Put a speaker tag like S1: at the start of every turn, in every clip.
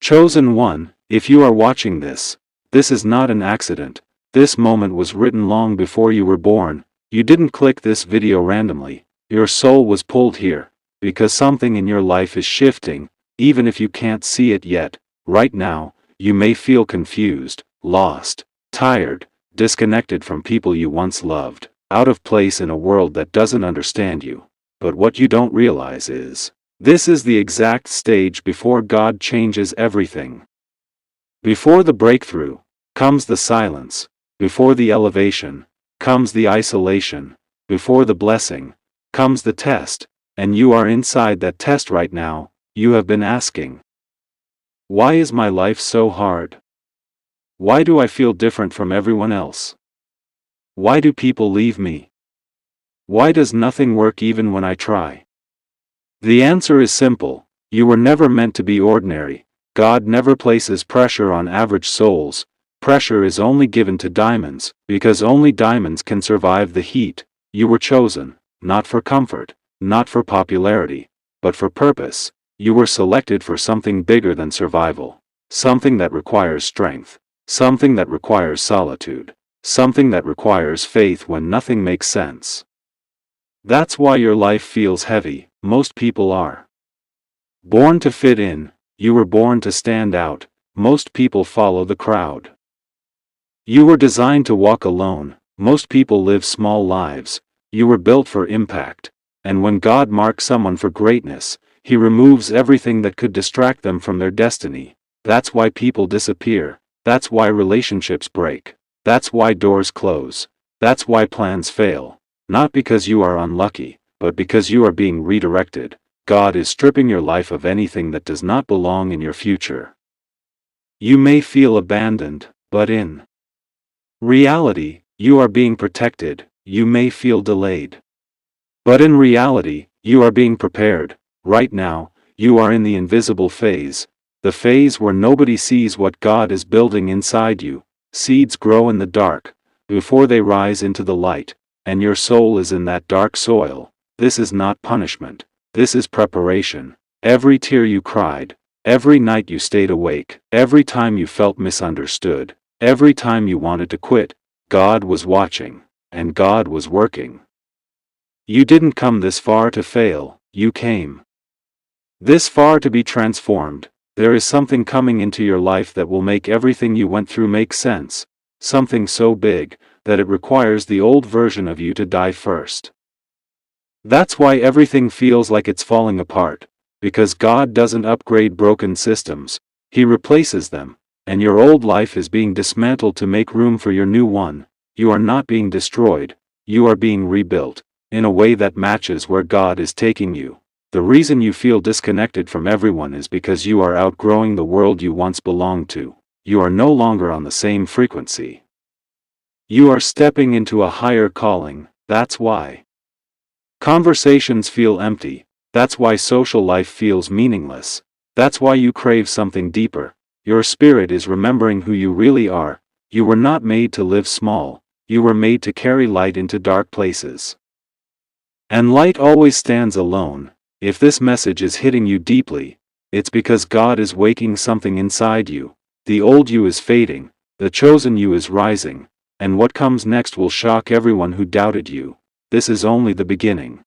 S1: Chosen one, if you are watching this, this is not an accident. This moment was written long before you were born. You didn't click this video randomly. Your soul was pulled here, because something in your life is shifting, even if you can't see it yet. Right now, you may feel confused, lost, tired, disconnected from people you once loved, out of place in a world that doesn't understand you. But what you don't realize is, this is the exact stage before God changes everything. Before the breakthrough, comes the silence. Before the elevation, comes the isolation. Before the blessing, comes the test. And you are inside that test right now. You have been asking, why is my life so hard? Why do I feel different from everyone else? Why do people leave me? Why does nothing work even when I try? The answer is simple. You were never meant to be ordinary. God never places pressure on average souls. Pressure is only given to diamonds, because only diamonds can survive the heat. You were chosen, not for comfort, not for popularity, but for purpose. You were selected for something bigger than survival. Something that requires strength. Something that requires solitude. Something that requires faith when nothing makes sense. That's why your life feels heavy. Most people are born to fit in. You were born to stand out. Most people follow the crowd. You were designed to walk alone. Most people live small lives. You were built for impact. And when God marks someone for greatness, He removes everything that could distract them from their destiny. That's why people disappear. That's why relationships break. That's why doors close. That's why plans fail. Not because you are unlucky, but because you are being redirected. God is stripping your life of anything that does not belong in your future. You may feel abandoned, but in reality, you are being protected. You may feel delayed, but in reality, you are being prepared. Right now, you are in the invisible phase, the phase where nobody sees what God is building inside you. Seeds grow in the dark, before they rise into the light, and your soul is in that dark soil. This is not punishment. This is preparation. Every tear you cried, every night you stayed awake, every time you felt misunderstood, every time you wanted to quit, God was watching, and God was working. You didn't come this far to fail, you came this far to be transformed. There is something coming into your life that will make everything you went through make sense, something so big, that it requires the old version of you to die first. That's why everything feels like it's falling apart, because God doesn't upgrade broken systems, He replaces them, and your old life is being dismantled to make room for your new one. You are not being destroyed, you are being rebuilt, in a way that matches where God is taking you. The reason you feel disconnected from everyone is because you are outgrowing the world you once belonged to. You are no longer on the same frequency. You are stepping into a higher calling. That's why conversations feel empty. That's why social life feels meaningless. That's why you crave something deeper. Your spirit is remembering who you really are. You were not made to live small. You were made to carry light into dark places. And light always stands alone. If this message is hitting you deeply, it's because God is waking something inside you. The old you is fading, the chosen you is rising, and what comes next will shock everyone who doubted you. This is only the beginning.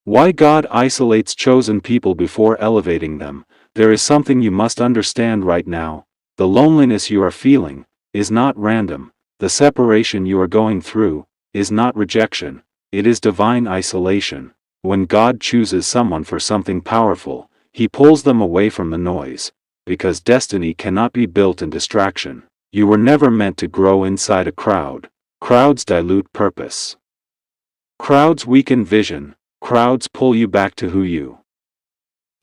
S1: Why God isolates chosen people before elevating them? There is something you must understand right now. The loneliness you are feeling is not random. The separation you are going through is not rejection. It is divine isolation. When God chooses someone for something powerful, He pulls them away from the noise, because destiny cannot be built in distraction. You were never meant to grow inside a crowd. Crowds dilute purpose. Crowds weaken vision. Crowds pull you back to who you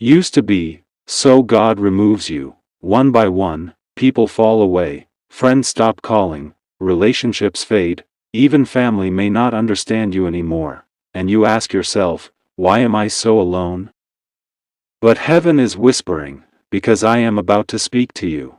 S1: used to be. So God removes you. One by one, people fall away, friends stop calling, relationships fade, even family may not understand you anymore. And you ask yourself, why am I so alone? But heaven is whispering, because I am about to speak to you.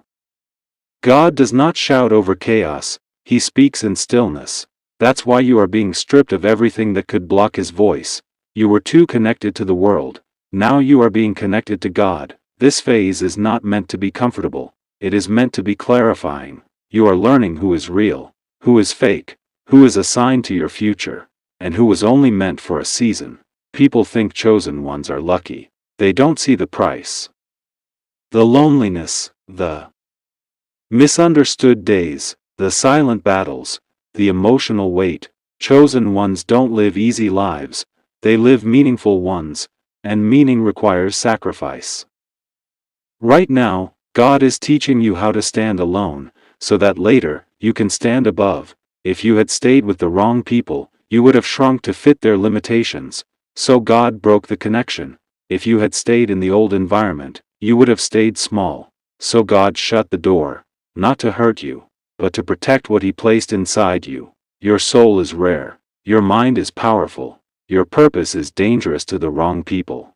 S1: God does not shout over chaos, He speaks in stillness. That's why you are being stripped of everything that could block His voice. You were too connected to the world. Now you are being connected to God. This phase is not meant to be comfortable, it is meant to be clarifying. You are learning who is real, who is fake, who is assigned to your future, and who was only meant for a season. People think chosen ones are lucky. They don't see the price. The loneliness, the misunderstood days, the silent battles, the emotional weight. Chosen ones don't live easy lives, they live meaningful ones, and meaning requires sacrifice. Right now, God is teaching you how to stand alone, so that later, you can stand above. If you had stayed with the wrong people, you would have shrunk to fit their limitations, so God broke the connection. If you had stayed in the old environment, you would have stayed small, so God shut the door, not to hurt you, but to protect what He placed inside you. Your soul is rare, your mind is powerful, your purpose is dangerous to the wrong people.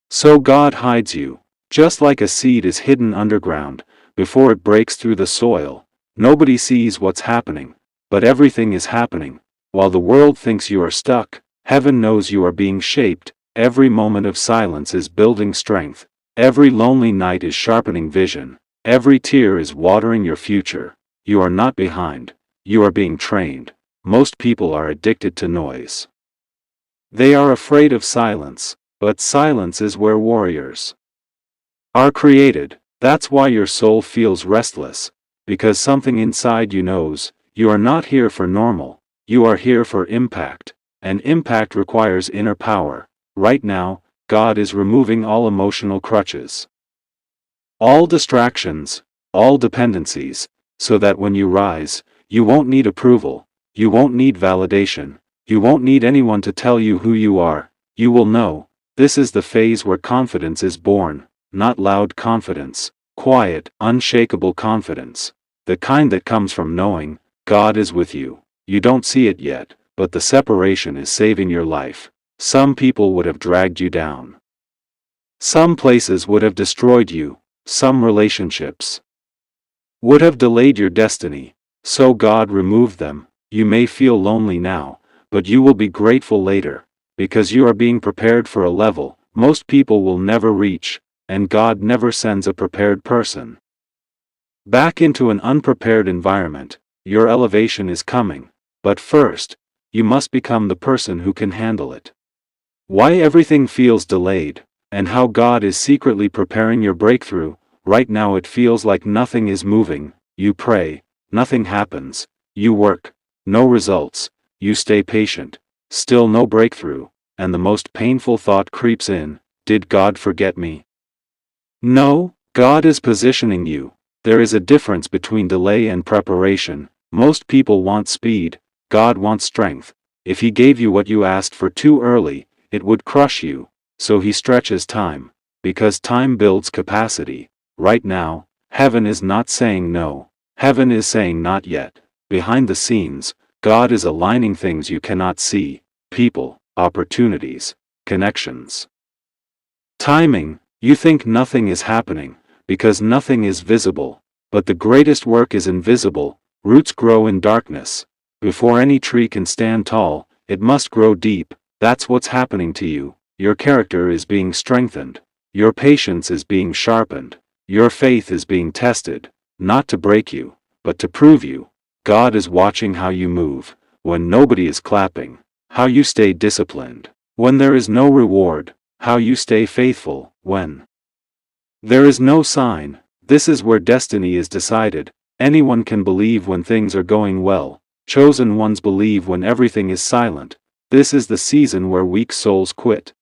S1: So God hides you, just like a seed is hidden underground, before it breaks through the soil. Nobody sees what's happening, but everything is happening. While the world thinks you are stuck, heaven knows you are being shaped. Every moment of silence is building strength. Every lonely night is sharpening vision. Every tear is watering your future. You are not behind. You are being trained. Most people are addicted to noise. They are afraid of silence, but silence is where warriors are created. That's why your soul feels restless, because something inside you knows, you are not here for normal, you are here for impact, and impact requires inner power. Right now, God is removing all emotional crutches, all distractions, all dependencies, so that when you rise, you won't need approval, you won't need validation, you won't need anyone to tell you who you are. You will know. This is the phase where confidence is born, not loud confidence, quiet, unshakable confidence, the kind that comes from knowing God is with you. You don't see it yet, but the separation is saving your life. Some people would have dragged you down. Some places would have destroyed you. Some relationships would have delayed your destiny. So God removed them. You may feel lonely now, but you will be grateful later, because you are being prepared for a level most people will never reach, and God never sends a prepared person back into an unprepared environment. Your elevation is coming, but first, you must become the person who can handle it. Why everything feels delayed, and how God is secretly preparing your breakthrough. Right now it feels like nothing is moving. You pray, nothing happens. You work, no results. You stay patient, still no breakthrough, and the most painful thought creeps in: did God forget me? No, God is positioning you. There is a difference between delay and preparation. Most people want speed, God wants strength. If He gave you what you asked for too early, it would crush you, so He stretches time, because time builds capacity. Right now, heaven is not saying no, heaven is saying not yet. Behind the scenes, God is aligning things you cannot see: people, opportunities, connections, timing. You think nothing is happening, because nothing is visible, but the greatest work is invisible. Roots grow in darkness. Before any tree can stand tall, it must grow deep. That's what's happening to you. Your character is being strengthened. Your patience is being sharpened. Your faith is being tested, not to break you, but to prove you. God is watching how you move, when nobody is clapping, how you stay disciplined, when there is no reward, how you stay faithful, when there is no sign. This is where destiny is decided. Anyone can believe when things are going well. Chosen ones believe when everything is silent. This is the season where weak souls quit,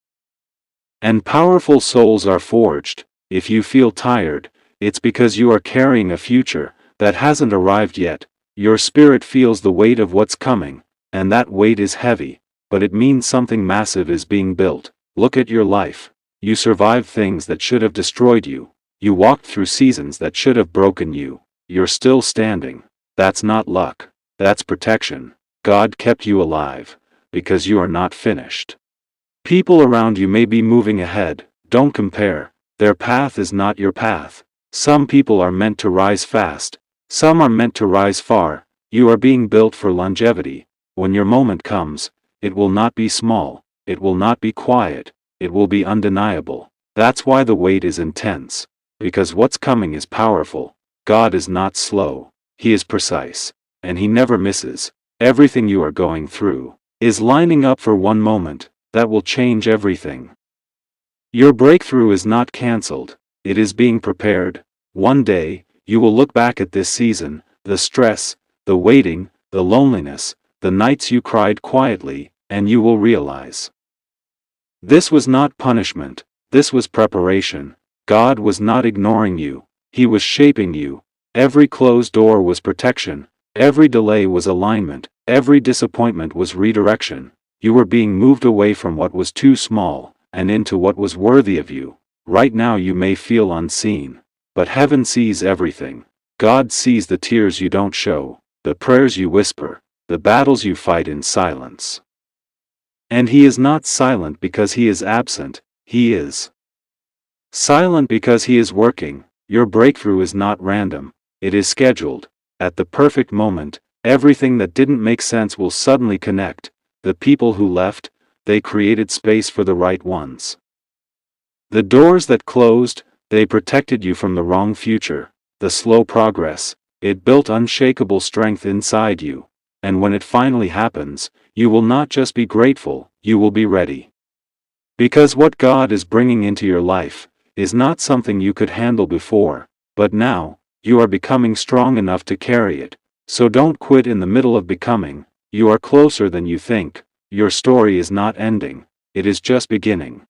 S1: and powerful souls are forged. If you feel tired, it's because you are carrying a future that hasn't arrived yet. Your spirit feels the weight of what's coming, and that weight is heavy, but it means something massive is being built. Look at your life. You survived things that should have destroyed you. You walked through seasons that should have broken you. You're still standing. That's not luck. That's protection. God kept you alive, because you are not finished. People around you may be moving ahead. Don't compare. Their path is not your path. Some people are meant to rise fast. Some are meant to rise far. You are being built for longevity. When your moment comes, it will not be small. It will not be quiet. It will be undeniable. That's why the wait is intense. Because what's coming is powerful. God is not slow. He is precise. And He never misses. Everything you are going through is lining up for one moment that will change everything. Your breakthrough is not cancelled. It is being prepared. One day, you will look back at this season, the stress, the waiting, the loneliness, the nights you cried quietly, and you will realize. This was not punishment. This was preparation. God was not ignoring you. He was shaping you. Every closed door was protection. Every delay was alignment. Every disappointment was redirection. You were being moved away from what was too small, and into what was worthy of you. Right now you may feel unseen. But heaven sees everything. God sees the tears you don't show, the prayers you whisper, the battles you fight in silence. And He is not silent because He is absent. He is silent because He is working. Your breakthrough is not random. It is scheduled. At the perfect moment, everything that didn't make sense will suddenly connect. The people who left, they created space for the right ones. The doors that closed, they protected you from the wrong future. The slow progress, it built unshakable strength inside you. And when it finally happens, you will not just be grateful, you will be ready. Because what God is bringing into your life is not something you could handle before, but now, you are becoming strong enough to carry it. So don't quit in the middle of becoming. You are closer than you think. Your story is not ending. It is just beginning.